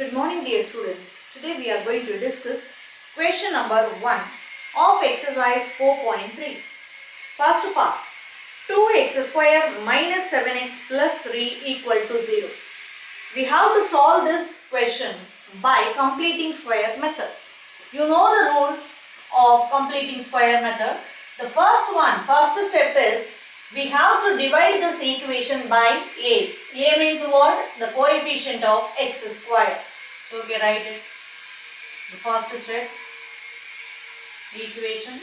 Good morning, dear students. Today we are going to discuss question number 1 of exercise 4.3. First part, 2x square minus 7x plus 3 equal to 0. We have to solve this question by completing square method. You know the rules of completing square method. The first step is we have to divide this equation by a. A means what? The coefficient of x square. So we write it. The first step, equation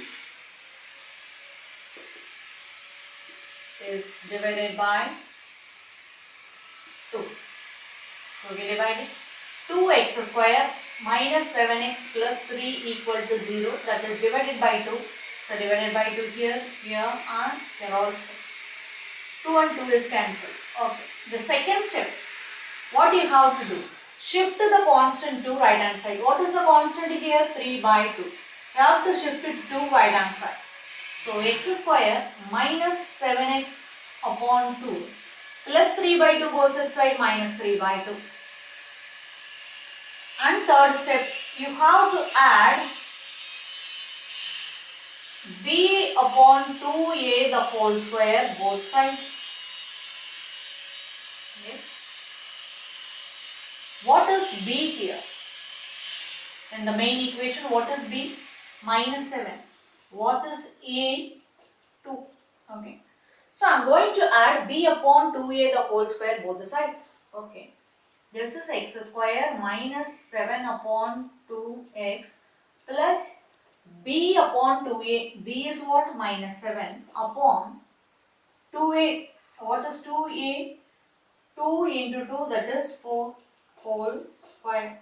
is divided by 2. So we divide it. 2x square minus 7x plus 3 equal to 0. That is divided by 2. So divided by 2 here and here also. 2 and 2 is cancelled. Okay. The second step, what you have to do? Shift the constant to right hand side. What is the constant here? 3 by 2. You have to shift it to right hand side. So x square minus 7x upon 2 plus 3 by 2 goes inside minus 3 by 2. And third step, you have to add b upon 2a the whole square both sides. Yes. What is b here? In the main equation, what is b? Minus 7. What is a? 2. Okay. So I am going to add b upon 2a the whole square both the sides. Okay. This is x square minus 7 upon 2x plus b upon 2a. B is what? Minus 7 upon 2a. What is 2a? 2 into 2, that is 4 whole square,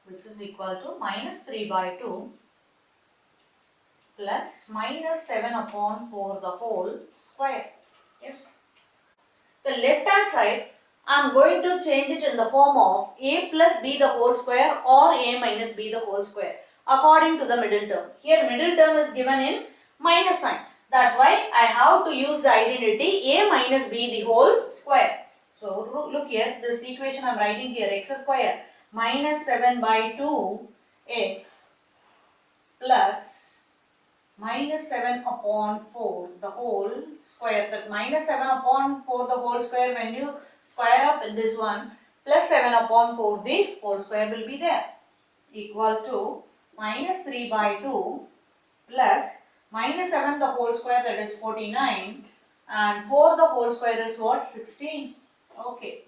which is equal to minus 3 by 2 plus minus 7 upon 4 the whole square. Yes. The left hand side, I am going to change it in the form of a plus b the whole square or a minus b the whole square according to the middle term. Here middle term is given in minus sign. That's why I have to use the identity a minus b the whole square. So look here, this equation I am writing here, x square minus 7 by 2 x plus minus 7 upon 4 the whole square. That minus 7 upon 4 the whole square, when you square up this one, plus 7 upon 4 the whole square will be there, equal to minus 3 by 2 plus minus 7 the whole square, that is 49, and 4 the whole square is what? 16. Okay.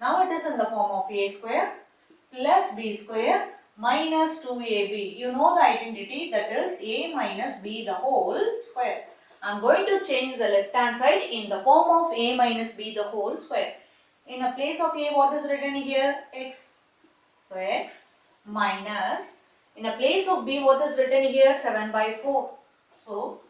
Now it is in the form of a square plus b square minus 2ab. You know the identity, that is a minus b the whole square. I am going to change the left hand side in the form of a minus b the whole square. In a place of a, what is written here? X. So x minus, in a place of b, what is written here? 7 by 4. So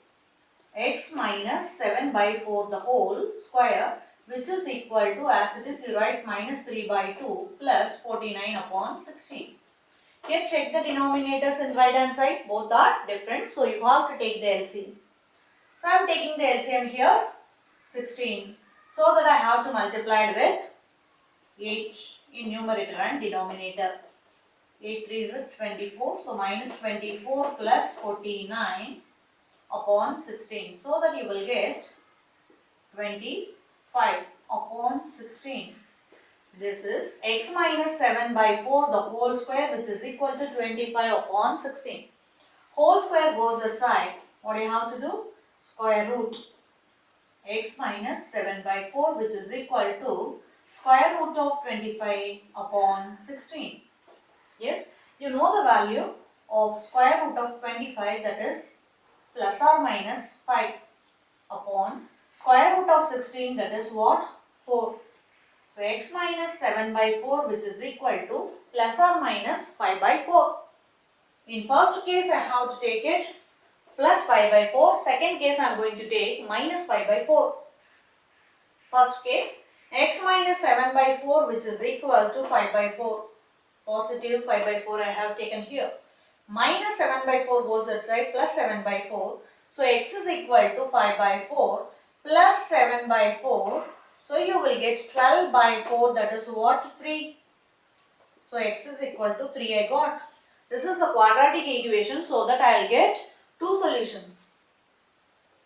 x minus 7 by 4 the whole square, which is equal to, as it is, you write minus 3 by 2 plus 49 upon 16. Here check the denominators in right hand side, both are different, so you have to take the LCM. So I am taking the LCM here, 16, so that I have to multiply it with 8 in numerator and denominator. 8 3 is 24, so minus 24 plus 49 upon 16, so that you will get 25 upon 16. This is x minus 7 by 4 the whole square, which is equal to 25 upon 16. Whole square goes aside. What do you have to do? Square root x minus 7 by 4, which is equal to square root of 25 upon 16. Yes, you know the value of square root of 25, that is plus or minus 5 upon square root of 16, that is what? 4. So x minus 7 by 4, which is equal to plus or minus 5 by 4. In first case I have to take it plus 5 by 4. Second case I am going to take minus 5 by 4. First case, x minus 7 by 4, which is equal to 5 by 4. Positive 5 by 4 I have taken here. Minus 7 by 4 goes outside, plus 7 by 4. So x is equal to 5 by 4 plus 7 by 4. So you will get 12 by 4, that is what? 3. So x is equal to 3 I got. This is a quadratic equation, so that I will get two solutions.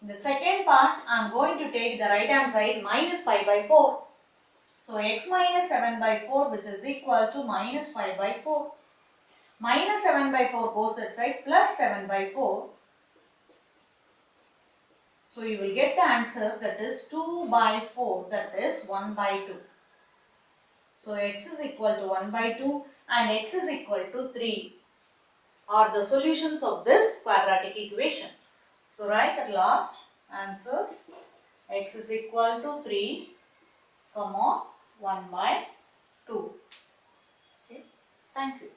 In the second part, I am going to take the right hand side minus 5 by 4. So x minus 7 by 4, which is equal to minus 5 by 4. Minus 7 by 4 goes outside, plus 7 by 4. So you will get the answer, that is 2 by 4, that is 1 by 2. So x is equal to 1 by 2 and x is equal to 3 are the solutions of this quadratic equation. So write at last answers, x is equal to 3, 1 by 2. Okay. Thank you.